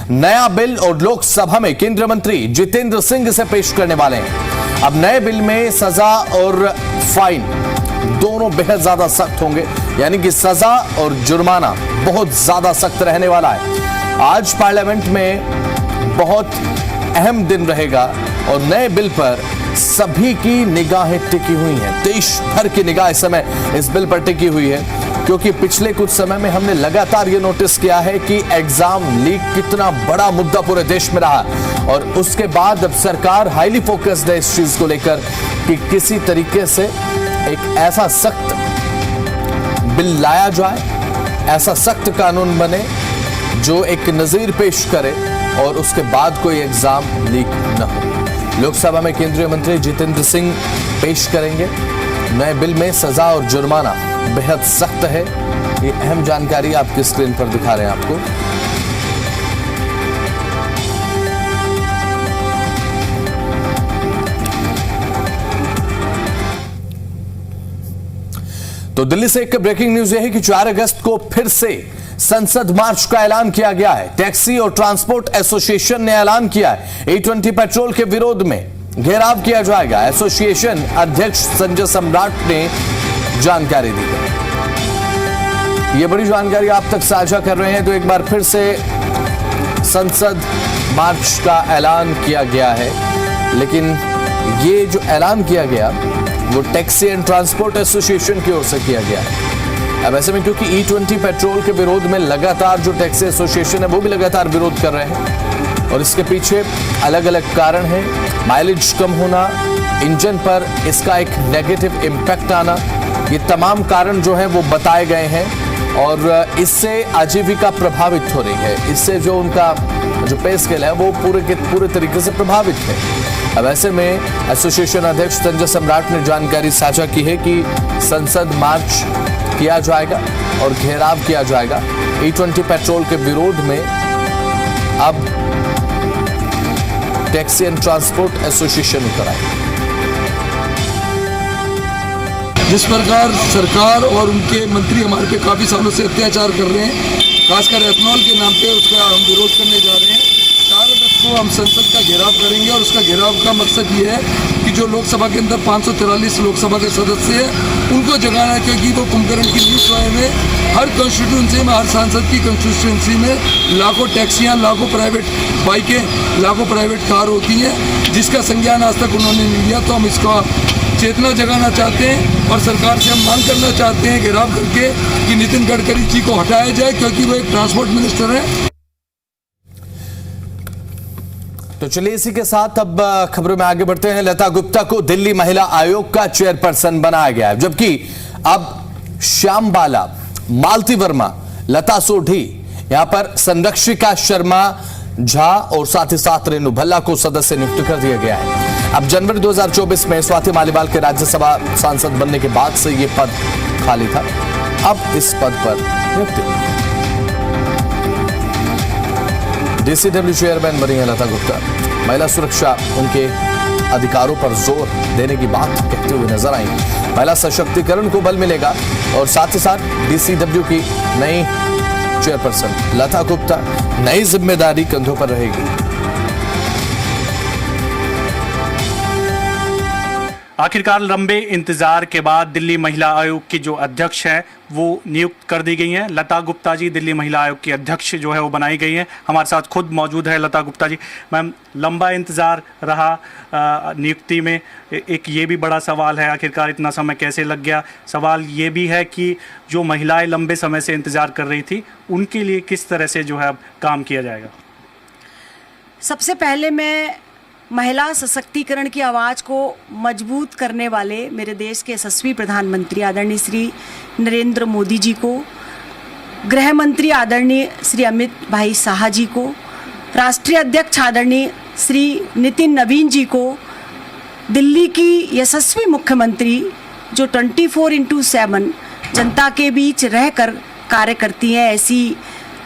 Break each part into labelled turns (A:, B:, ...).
A: नया बिल और लोकसभा में केंद्रीय मंत्री जितेंद्र सिंह इसे पेश करने वाले हैं। अब नए बिल में सजा और फाइन दोनों बेहद ज्यादा सख्त होंगे, यानी कि सजा और जुर्माना बहुत ज्यादा सख्त रहने वाला है। आज पार्लियामेंट में बहुत अहम दिन रहेगा और नए बिल पर सभी की निगाहें टिकी हुई हैं। देश भर की निगाह इस समय इस बिल पर टिकी हुई है, क्योंकि पिछले कुछ समय में हमने लगातार ये नोटिस किया है कि एग्जाम लीक कितना बड़ा मुद्दा पूरे देश में रहा, और उसके बाद अब सरकार हाईली फोकस्ड है इस चीज को लेकर कि किसी तरीके से एक ऐसा सख्त बिल लाया जाए, ऐसा सख्त कानून बने जो एक नजीर पेश करे और उसके बाद कोई एग्जाम लीक न हो। लोकसभा में केंद्रीय मंत्री जितेंद्र सिंह पेश करेंगे। नए बिल में सजा और जुर्माना बेहद सख्त है। ये अहम जानकारी आपकी स्क्रीन पर दिखा रहे हैं आपको। तो दिल्ली से एक ब्रेकिंग न्यूज यह है कि 4 अगस्त को फिर से संसद मार्च का ऐलान किया गया है। टैक्सी और ट्रांसपोर्ट एसोसिएशन ने ऐलान किया है E20 पेट्रोल के विरोध में घेराव किया जाएगा। एसोसिएशन अध्यक्ष संजय सम्राट ने जानकारी दी है। यह बड़ी जानकारी आप तक साझा कर रहे हैं। तो एक बार फिर से संसद मार्च का ऐलान किया गया है, लेकिन ये जो ऐलान किया गया वो टैक्सी एंड ट्रांसपोर्ट एसोसिएशन की ओर से किया गया है। अब ऐसे में क्योंकि E20 पेट्रोल के विरोध में लगातार जो टैक्सी एसोसिएशन है वो भी लगातार विरोध कर रहे हैं, और इसके पीछे अलग अलग कारण हैं। माइलेज कम होना, इंजन पर इसका एक नेगेटिव इम्पैक्ट आना, ये तमाम कारण जो हैं वो बताए गए हैं, और इससे आजीविका प्रभावित हो रही है। इससे जो उनका जो पे स्केल है वो पूरे तरीके से प्रभावित है। अब ऐसे में एसोसिएशन अध्यक्ष संजय सम्राट ने जानकारी साझा की है कि संसद मार्च किया जाएगा और घेराव किया जाएगा E20 पेट्रोल के विरोध में। अब टैक्सी एंड ट्रांसपोर्ट एसोसिएशन उतर आए।
B: जिस प्रकार सरकार और उनके मंत्री हमारे पे काफ़ी सालों से अत्याचार कर रहे हैं, खासकर एथनॉल के नाम पे, उसका हम विरोध करने जा रहे हैं। 4 अगस्त को हम संसद का घेराव करेंगे, और उसका घेराव का मकसद ये है कि जो लोकसभा के अंदर 543 लोकसभा के सदस्य हैं उनको जगाना है, क्योंकि वो कुंभकर्ण की न्यूज़ आए में हर कॉन्स्टिट्यूंसी में, हर सांसद की कॉन्स्टिट्यूंसी में लाखों टैक्सियाँ, लाखों प्राइवेट बाइकें, लाखों प्राइवेट कार होती हैं, जिसका संज्ञान आज तक उन्होंने नहीं लिया। तो हम इसका चेतना जगाना चाहते हैं और सरकार से हम मांग करना चाहते हैं घेराव करके कि नितिन गडकरी जी को हटाया जाए, क्योंकि वो एक ट्रांसपोर्ट मिनिस्टर है।
A: तो चलिए इसी के साथ अब खबरों में आगे बढ़ते हैं। लता गुप्ता को दिल्ली महिला आयोग का चेयरपर्सन बनाया गया है, जबकि अब श्याम बाला, मालती वर्मा, लता सोढी, यहां पर संरक्षिका शर्मा झा और साथ ही साथ रेणु भल्ला को सदस्य नियुक्त कर दिया गया है। अब जनवरी 2024 में स्वाति मालीवाल के राज्यसभा सांसद बनने के बाद से यह पद खाली था। अब इस पद पर नियुक्ति हुई है। DCW चेयरमैन बनी है लता गुप्ता। महिला सुरक्षा, उनके अधिकारों पर जोर देने की बात कहते हुए नजर आई। महिला सशक्तिकरण को बल मिलेगा, और साथ ही साथ DCW की नई चेयरपर्सन लता गुप्ता, नई जिम्मेदारी कंधों पर रहेगी।
C: आखिरकार लंबे इंतजार के बाद दिल्ली महिला आयोग की जो अध्यक्ष है वो नियुक्त कर दी गई हैं। लता गुप्ता जी दिल्ली महिला आयोग की अध्यक्ष जो है वो बनाई गई हैं। हमारे साथ खुद मौजूद है लता गुप्ता जी। मैम, लंबा इंतजार रहा नियुक्ति में, एक ये भी बड़ा सवाल है आखिरकार इतना समय कैसे लग गया। सवाल ये भी है कि जो महिलाएं लंबे समय से इंतजार कर रही थी उनके लिए किस तरह से जो है अब काम किया जाएगा।
D: सबसे पहले मैं महिला सशक्तिकरण की आवाज़ को मजबूत करने वाले मेरे देश के यशस्वी प्रधानमंत्री आदरणीय श्री नरेंद्र मोदी जी को, गृह मंत्री आदरणीय श्री अमित भाई शाह जी को, राष्ट्रीय अध्यक्ष आदरणीय श्री नितिन नवीन जी को, दिल्ली की यशस्वी मुख्यमंत्री जो 24/7 जनता के बीच रहकर कार्य करती हैं, ऐसी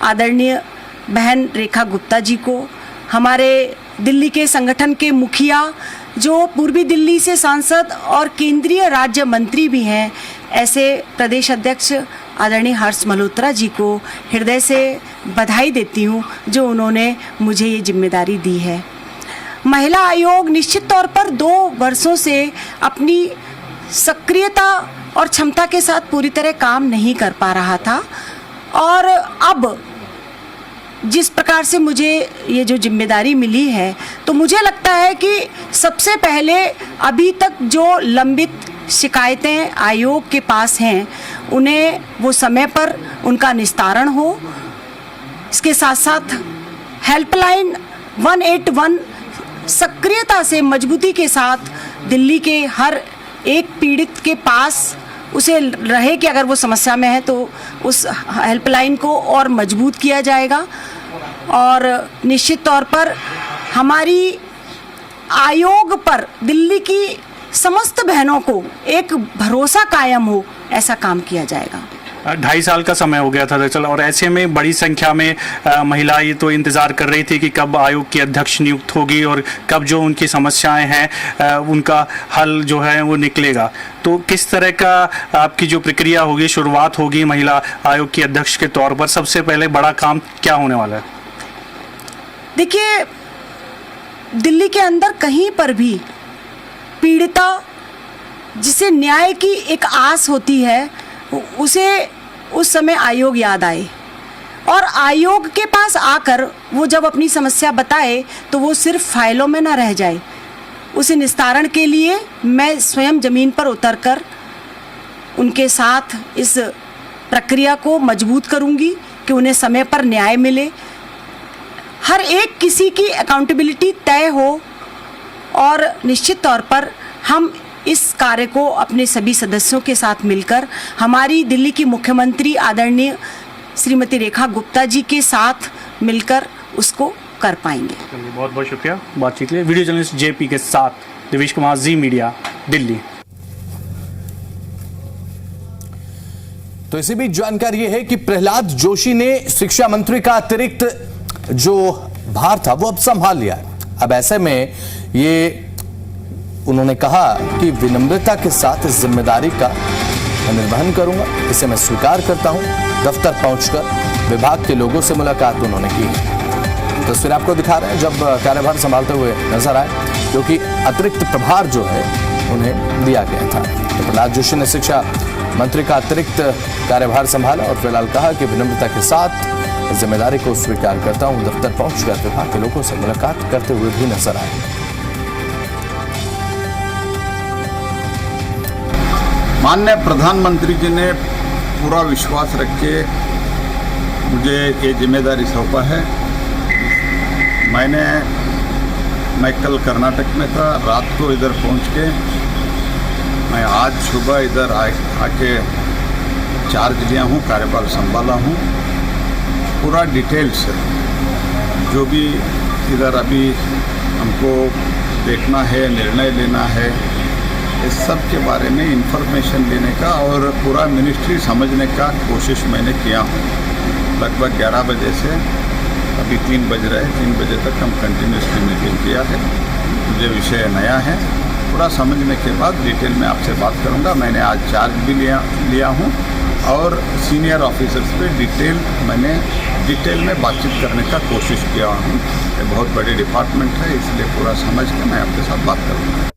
D: आदरणीय बहन रेखा गुप्ता जी को, हमारे दिल्ली के संगठन के मुखिया जो पूर्वी दिल्ली से सांसद और केंद्रीय राज्य मंत्री भी हैं, ऐसे प्रदेश अध्यक्ष आदरणीय हर्ष मल्होत्रा जी को हृदय से बधाई देती हूँ जो उन्होंने मुझे ये जिम्मेदारी दी है। महिला आयोग निश्चित तौर पर 2 वर्षों से अपनी सक्रियता और क्षमता के साथ पूरी तरह काम नहीं कर पा रहा था, और अब जिस प्रकार से मुझे ये जो जिम्मेदारी मिली है तो मुझे लगता है कि सबसे पहले अभी तक जो लंबित शिकायतें आयोग के पास हैं उन्हें वो समय पर उनका निस्तारण हो। इसके साथ साथ हेल्पलाइन 181 सक्रियता से मजबूती के साथ दिल्ली के हर एक पीड़ित के पास उसे रहे कि अगर वो समस्या में है तो उस हेल्पलाइन को और मजबूत किया जाएगा। और निश्चित तौर पर हमारी आयोग पर दिल्ली की समस्त बहनों को एक भरोसा कायम हो, ऐसा काम किया जाएगा।
C: 2.5 साल का समय हो गया था दरअसल, और ऐसे में बड़ी संख्या में महिलाएं तो इंतज़ार कर रही थी कि कब आयोग की अध्यक्ष नियुक्त होगी और कब जो उनकी समस्याएं हैं उनका हल जो है वो निकलेगा। तो किस तरह का आपकी जो प्रक्रिया होगी, शुरुआत होगी महिला आयोग की अध्यक्ष के तौर पर, सबसे पहले बड़ा काम क्या होने वाला है?
D: देखिए, दिल्ली के अंदर कहीं पर भी पीड़िता जिसे न्याय की एक आस होती है उसे उस समय आयोग याद आए, और आयोग के पास आकर वो जब अपनी समस्या बताए तो वो सिर्फ फाइलों में ना रह जाए। उसे निस्तारण के लिए मैं स्वयं ज़मीन पर उतरकर उनके साथ इस प्रक्रिया को मजबूत करूंगी कि उन्हें समय पर न्याय मिले, हर एक किसी की अकाउंटेबिलिटी तय हो, और निश्चित तौर पर हम इस कार्य को अपने सभी सदस्यों के साथ मिलकर हमारी दिल्ली की मुख्यमंत्री आदरणीय श्रीमती रेखा गुप्ता जी के साथ मिलकर उसको कर पाएंगे।
C: बहुत बहुत शुक्रिया बातचीत के लिए। वीडियो जर्नलिस्ट जेपी के साथ देवेश कुमार, जी मीडिया, दिल्ली।
A: तो इसी बीच जानकारी यह है कि प्रहलाद जोशी ने शिक्षा मंत्री का अतिरिक्त जो भार था वो अब संभाल लिया है। अब ऐसे में ये उन्होंने कहा कि विनम्रता के साथ इस जिम्मेदारी का मैं निर्वहन करूंगा, इसे मैं स्वीकार करता हूं। दफ्तर पहुंचकर विभाग के लोगों से मुलाकात उन्होंने की। तस्वीर आपको दिखा रहे हैं जब कार्यभार संभालते हुए नजर आए, क्योंकि अतिरिक्त प्रभार जो है उन्हें दिया गया था। तो प्रहलाद जोशी ने शिक्षा मंत्री का अतिरिक्त कार्यभार संभाला और फिलहाल कहा कि विनम्रता के साथ जिम्मेदारी को स्वीकार करता हूं। दफ्तर पहुंचकर विभाग के लोगों से मुलाकात करते हुए भी नजर आए।
E: माननीय प्रधानमंत्री जी ने पूरा विश्वास रख के मुझे ये जिम्मेदारी सौंपा है। मैं कल कर्नाटक में था, रात को इधर पहुंच के मैं आज सुबह इधर आके चार्ज लिया हूँ, कार्यभार संभाला हूँ। पूरा डिटेल्स जो भी इधर अभी हमको देखना है, निर्णय लेना है, इस सब के बारे में इंफॉर्मेशन लेने का और पूरा मिनिस्ट्री समझने का कोशिश मैंने किया हूँ। लगभग 11 बजे से अभी 3 बज रहे हैं, 3 बजे तक हम कंटिन्यूसली मीटिंग किया है। मुझे विषय नया है, पूरा समझने के बाद डिटेल में आपसे बात करूँगा। मैंने आज चार्ज भी लिया हूँ और सीनियर ऑफिसर्स पे डिटेल में बातचीत करने का कोशिश किया हूँ। ये बहुत बड़ी डिपार्टमेंट है, इसलिए पूरा समझ के मैं आपके साथ बात करूँगा।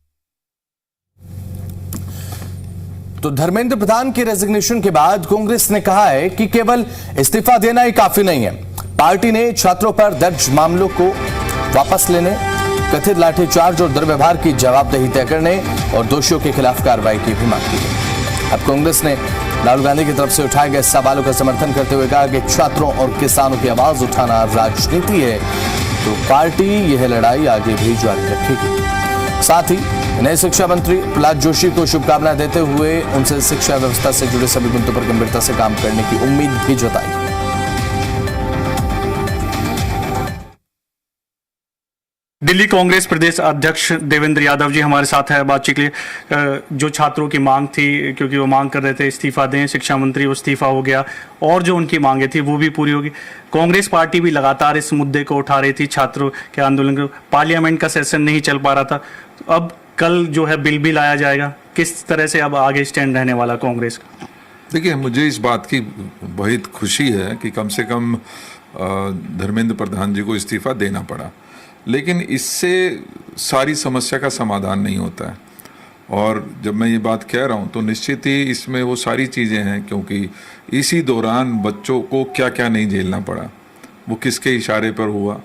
A: तो धर्मेंद्र प्रधान के रेजिग्नेशन के बाद कांग्रेस ने कहा है कि केवल इस्तीफा देना ही काफी नहीं है। पार्टी ने छात्रों पर दर्ज मामलों को वापस लेने, कथित लाठीचार्ज और दुर्व्यवहार की जवाबदेही तय करने और दोषियों के खिलाफ कार्रवाई की भी मांग की है। अब कांग्रेस ने राहुल गांधी की तरफ से उठाए गए सवालों का समर्थन करते हुए कहा कि छात्रों और किसानों की आवाज उठाना राजनीति है, तो पार्टी यह लड़ाई आगे भी जारी रखेगी। साथ ही नए शिक्षा मंत्री प्रहलाद जोशी को शुभकामनाएं देते हुए उनसे शिक्षा व्यवस्था से जुड़े सभी मुद्दों पर गंभीरता से काम करने की उम्मीद भी जताई।
C: दिल्ली कांग्रेस प्रदेश अध्यक्ष देवेंद्र यादव जी हमारे साथ है बातचीत के लिए। जो छात्रों की मांग थी, क्योंकि वो मांग कर रहे थे इस्तीफा दें, शिक्षा मंत्री वो इस्तीफा हो गया और जो उनकी मांगे थी वो भी पूरी होगी। कांग्रेस पार्टी भी लगातार इस मुद्दे को उठा रही थी, छात्रों के आंदोलन को। पार्लियामेंट का सेशन नहीं चल पा रहा था, तो अब कल जो है बिल भी लाया जाएगा। किस तरह से अब आगे स्टैंड रहने वाला कांग्रेस का?
F: देखिए, मुझे इस बात की बहुत खुशी है कि कम से कम धर्मेंद्र प्रधान जी को इस्तीफा देना पड़ा, लेकिन इससे सारी समस्या का समाधान नहीं होता है। और जब मैं ये बात कह रहा हूँ तो निश्चित ही इसमें वो सारी चीज़ें हैं, क्योंकि इसी दौरान बच्चों को क्या क्या नहीं झेलना पड़ा, वो किसके इशारे पर हुआ,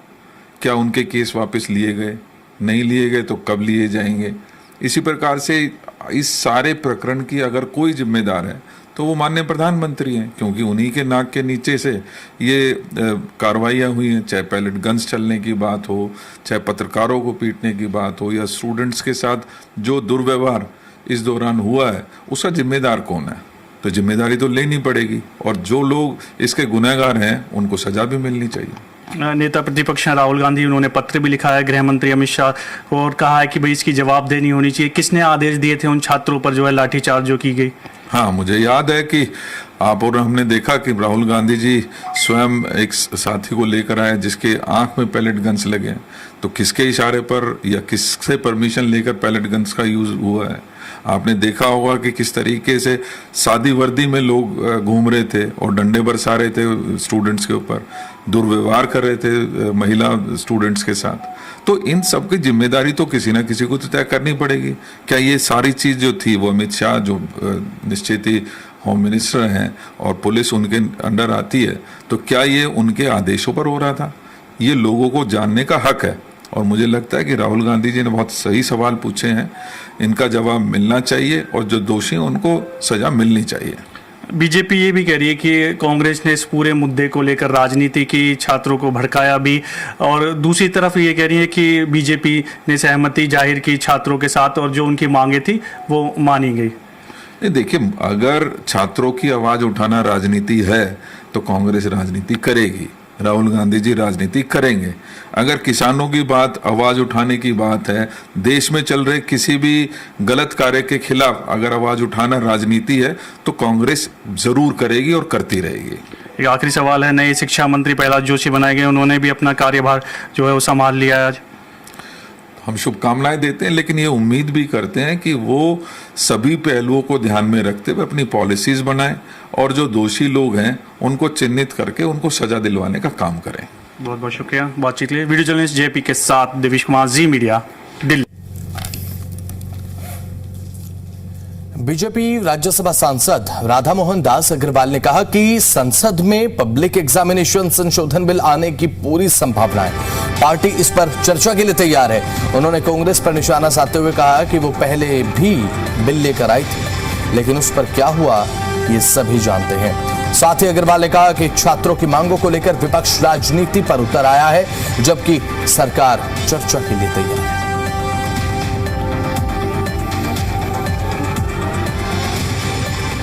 F: क्या उनके केस वापस लिए गए, नहीं लिए गए तो कब लिए जाएंगे। इसी प्रकार से इस सारे प्रकरण की अगर कोई जिम्मेदार है तो वो माननीय प्रधानमंत्री हैं, क्योंकि उन्हीं के नाक के नीचे से ये कार्रवाइयाँ हुई हैं, चाहे पैलेट गन्स चलने की बात हो, चाहे पत्रकारों को पीटने की बात हो, या स्टूडेंट्स के साथ जो दुर्व्यवहार इस दौरान हुआ है, उसका जिम्मेदार कौन है। तो जिम्मेदारी तो लेनी पड़ेगी, और जो लोग इसके गुनहगार हैं उनको सजा भी मिलनी चाहिए।
C: नेता प्रतिपक्ष राहुल गांधी, उन्होंने पत्र भी लिखा है गृह मंत्री अमित शाह को और कहा है कि भाई इसकी जवाबदेही होनी चाहिए। किसने आदेश दिए थे उन छात्रों पर जो है लाठीचार्ज जो की गई?
F: हाँ, मुझे याद है कि आप और हमने देखा कि राहुल गांधी जी स्वयं एक साथी को लेकर आए जिसके आंख में पैलेट गन्स लगे। तो किसके इशारे पर या किससे परमिशन लेकर पैलेट गन्स का यूज़ हुआ है? आपने देखा होगा कि किस तरीके से सादी वर्दी में लोग घूम रहे थे और डंडे बरसा रहे थे स्टूडेंट्स के ऊपर, दुर्व्यवहार कर रहे थे महिला स्टूडेंट्स के साथ। तो इन सब की जिम्मेदारी तो किसी ना किसी को तो तय करनी पड़ेगी। क्या ये सारी चीज़ जो थी वो अमित शाह जो निश्चित ही होम मिनिस्टर हैं और पुलिस उनके अंडर आती है, तो क्या ये उनके आदेशों पर हो रहा था? ये लोगों को जानने का हक है, और मुझे लगता है कि राहुल गांधी जी ने बहुत सही सवाल पूछे हैं, इनका जवाब मिलना चाहिए और जो दोषी हैं उनको सजा मिलनी चाहिए।
C: बीजेपी ये भी कह रही है कि कांग्रेस ने इस पूरे मुद्दे को लेकर राजनीति की, छात्रों को भड़काया भी, और दूसरी तरफ ये कह रही है कि बीजेपी ने सहमति जाहिर की छात्रों के साथ और जो उनकी मांगे थी वो मानी गई।
F: देखिए, अगर छात्रों की आवाज़ उठाना राजनीति है तो कांग्रेस राजनीति करेगी, राहुल गांधी जी राजनीति करेंगे। अगर किसानों की बात, आवाज़ उठाने की बात है, देश में चल रहे किसी भी गलत कार्य के खिलाफ अगर आवाज़ उठाना राजनीति है तो कांग्रेस ज़रूर करेगी और करती रहेगी।
C: एक आखिरी सवाल है, नए शिक्षा मंत्री प्रहलाद जोशी बनाए गए, उन्होंने भी अपना कार्यभार जो है वो संभाल लिया है आज।
F: हम शुभकामनाएं देते हैं, लेकिन ये उम्मीद भी करते हैं कि वो सभी पहलुओं को ध्यान में रखते हुए अपनी पॉलिसीज़ बनाएं और जो दोषी लोग हैं उनको चिन्हित करके उनको सजा दिलवाने का काम करें।
C: बहुत बहुत शुक्रिया बातचीत के लिए। वीडियो जर्नलिस्ट जेपी के साथ देवेश कुमार, जी मीडिया, दिल्ली।
A: बीजेपी राज्यसभा सांसद राधा मोहन दास अग्रवाल ने कहा कि संसद में पब्लिक एग्जामिनेशन संशोधन बिल आने की पूरी संभावना है। पार्टी इस पर चर्चा के लिए तैयार है। उन्होंने कांग्रेस पर निशाना साधते हुए कहा कि वो पहले भी बिल लेकर आई थी, लेकिन उस पर क्या हुआ ये सभी जानते हैं। साथ ही अग्रवाल ने कहा कि छात्रों की मांगों को लेकर विपक्ष राजनीति पर उतर आया है, जबकि सरकार चर्चा के लिए तैयार है।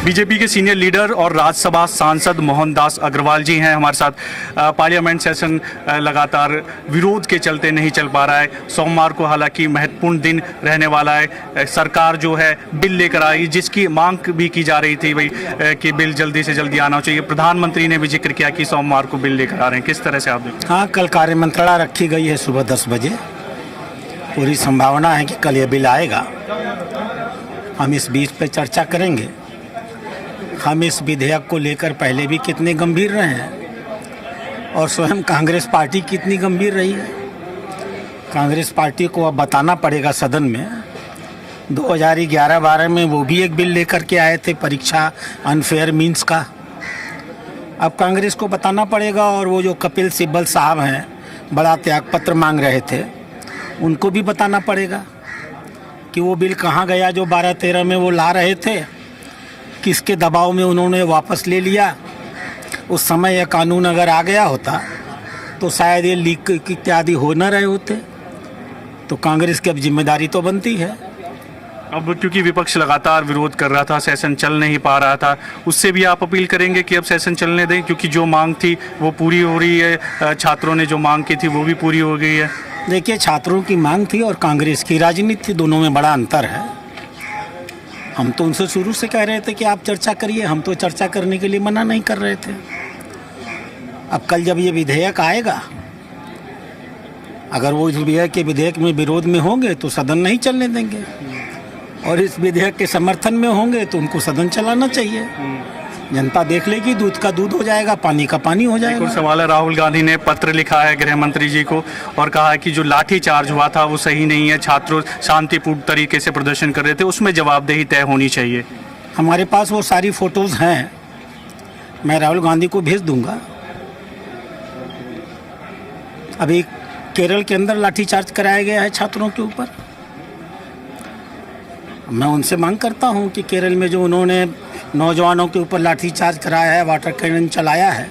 C: बीजेपी के सीनियर लीडर और राज्यसभा सांसद मोहनदास अग्रवाल जी हैं हमारे साथ। पार्लियामेंट सेशन लगातार विरोध के चलते नहीं चल पा रहा है। सोमवार को हालांकि महत्वपूर्ण दिन रहने वाला है। सरकार जो है बिल लेकर आई, जिसकी मांग भी की जा रही थी भाई कि बिल जल्दी से जल्दी आना चाहिए। प्रधानमंत्री ने भी जिक्र किया कि सोमवार को बिल लेकर आ रहे हैं। किस तरह से आप देखते हैं?
G: हाँ, कल कार्य मंत्रणा रखी गई है सुबह 10 बजे। पूरी संभावना है कि कल ये बिल आएगा। हम इस बीच पे चर्चा करेंगे। हम इस विधेयक को लेकर पहले भी कितने गंभीर रहे हैं और स्वयं कांग्रेस पार्टी कितनी गंभीर रही है। कांग्रेस पार्टी को अब बताना पड़ेगा सदन में। 2011-12 में वो भी एक बिल लेकर के आए थे, परीक्षा अनफेयर मींस का। अब कांग्रेस को बताना पड़ेगा, और वो जो कपिल सिब्बल साहब हैं, बड़ा त्यागपत्र मांग रहे थे, उनको भी बताना पड़ेगा कि वो बिल कहाँ गया जो 12-13 में वो ला रहे थे, किसके दबाव में उन्होंने वापस ले लिया। उस समय यह कानून अगर आ गया होता तो शायद ये लीक इत्यादि हो न रहे होते। तो कांग्रेस की अब जिम्मेदारी तो बनती है।
C: अब क्योंकि विपक्ष लगातार विरोध कर रहा था, सेशन चल नहीं पा रहा था, उससे भी आप अपील करेंगे कि अब सेशन चलने दें, क्योंकि जो मांग थी वो पूरी हो रही है। छात्रों ने जो मांग की थी वो भी पूरी हो गई है।
G: देखिए, छात्रों की मांग थी और कांग्रेस की राजनीति थी, दोनों में बड़ा अंतर है। हम तो उनसे शुरू से कह रहे थे कि आप चर्चा करिए, हम तो चर्चा करने के लिए मना नहीं कर रहे थे। अब कल जब ये विधेयक आएगा, अगर वो इस विधेयक में विरोध में होंगे तो सदन नहीं चलने देंगे, और इस विधेयक के समर्थन में होंगे तो उनको सदन चलाना चाहिए। जनता देख लेगी, दूध का दूध हो जाएगा, पानी का पानी हो
C: एक और
G: जाएगा।
C: सवाल है, राहुल गांधी ने पत्र लिखा है गृह मंत्री जी को और कहा है कि जो लाठी चार्ज हुआ था वो सही नहीं है, छात्र शांतिपूर्ण तरीके से प्रदर्शन कर रहे थे, उसमें जवाबदेही तय होनी चाहिए।
G: हमारे पास वो सारी फोटोज हैं, मैं राहुल गांधी को भेज दूंगा। अभी केरल के अंदर लाठीचार्ज कराया गया है छात्रों के ऊपर। मैं उनसे मांग करता हूं कि केरल में जो उन्होंने नौजवानों के ऊपर लाठीचार्ज कराया है, वाटर कैनन चलाया है,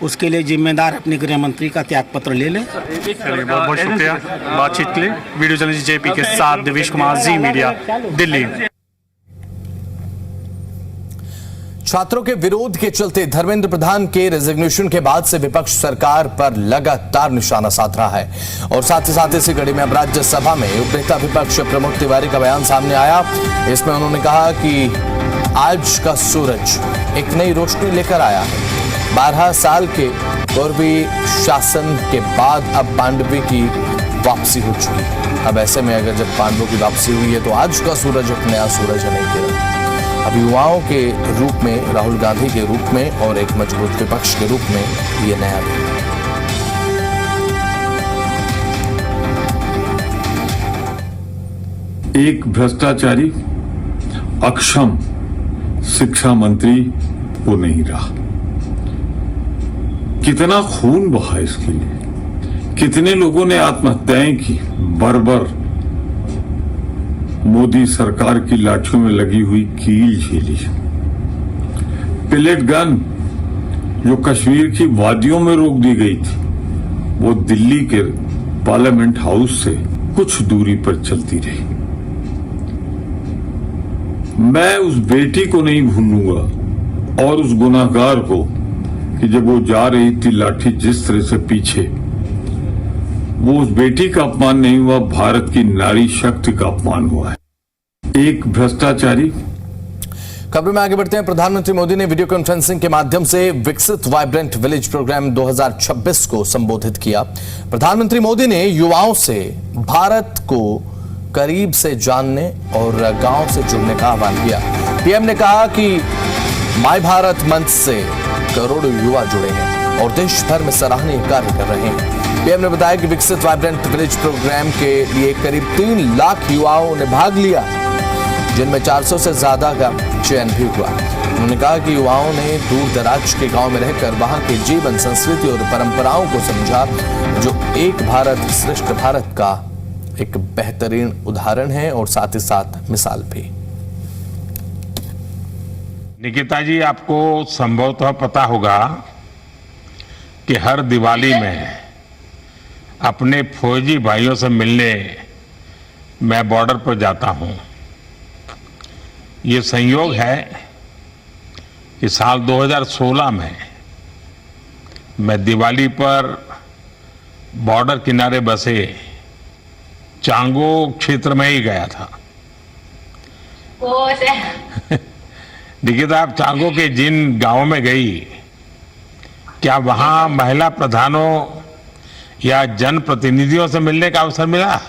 G: उसके लिए जिम्मेदार अपने गृह मंत्री का त्यागपत्र ले लें।
C: चलिए, बहुत बहुत शुक्रिया बातचीत के लिए। वीडियो जर्नलिस्ट जेपी के साथ देवेश कुमार, जी मीडिया, दिल्ली।
A: छात्रों के विरोध के चलते धर्मेंद्र प्रधान के रेजिग्नेशन के बाद से विपक्ष सरकार पर लगातार निशाना साध रहा है और साथ ही साथ इसी कड़ी में अब राज्यसभा में उपनेता विपक्ष प्रमोद तिवारी का बयान सामने आया। इसमें उन्होंने कहा कि आज का सूरज एक नई रोशनी लेकर आया है। 12 साल के पूर्वी शासन के बाद अब पांडवी की वापसी हो चुकी है। अब ऐसे में अगर जब पांडवों की वापसी हुई है तो आज का सूरज एक नया सूरज है, नहीं किरण। अब युवाओं के रूप में, राहुल गांधी के रूप में और एक मजबूत विपक्ष के रूप में ये नया दिन।
H: एक भ्रष्टाचारी अक्षम शिक्षा मंत्री वो नहीं रहा। कितना खून बहा इसके लिए, कितने लोगों ने आत्महत्याएं की, बर्बर मोदी सरकार की लाठियों में लगी हुई कील झेली। पेलेट गन जो कश्मीर की वादियों में रोक दी गई थी, वो दिल्ली के पार्लियामेंट हाउस से कुछ दूरी पर चलती रही। मैं उस बेटी को नहीं भूलूंगा और उस गुनाहगार को कि जब वो जा रही थी लाठी जिस तरह से पीछे, वो उस बेटी का अपमान नहीं हुआ, भारत की नारी शक्ति का अपमान हुआ है। एक भ्रष्टाचारी।
A: खबरों में आगे बढ़ते हैं। प्रधानमंत्री मोदी ने वीडियो कॉन्फ्रेंसिंग के माध्यम से विकसित वाइब्रेंट विलेज प्रोग्राम 2026 को संबोधित किया। प्रधानमंत्री मोदी ने युवाओं से भारत को करीब से जानने और गांव से जुड़ने का आह्वान किया। पीएम ने कहा कि माय भारत मंच से करोड़ों युवा जुड़े हैं और देश भर में सराहनीय कार्य कर रहे हैं। पीएम ने बताया कि विकसित वाइब्रेंट विलेज प्रोग्राम के लिए करीब 3 लाख युवाओं ने भाग लिया, जिनमें 400 से ज्यादा का चयन भी हुआ। उन्होंने कहा कि युवाओं ने दूर दराज के गांव में रहकर वहां के जीवन, संस्कृति और परंपराओं को समझा, जो एक भारत श्रेष्ठ भारत का एक बेहतरीन उदाहरण है और साथ ही साथ मिसाल भी।
I: निकिता जी, आपको संभवतः पता होगा कि हर दिवाली में अपने फौजी भाइयों से मिलने मैं बॉर्डर पर जाता हूं। ये संयोग है कि साल 2016 में मैं दिवाली पर बॉर्डर किनारे बसे चांगो क्षेत्र में ही गया था। निकिता, आप चांगो के जिन गांवों में गई, क्या वहां महिला प्रधानों या जनप्रतिनिधियों से मिलने का अवसर मिला?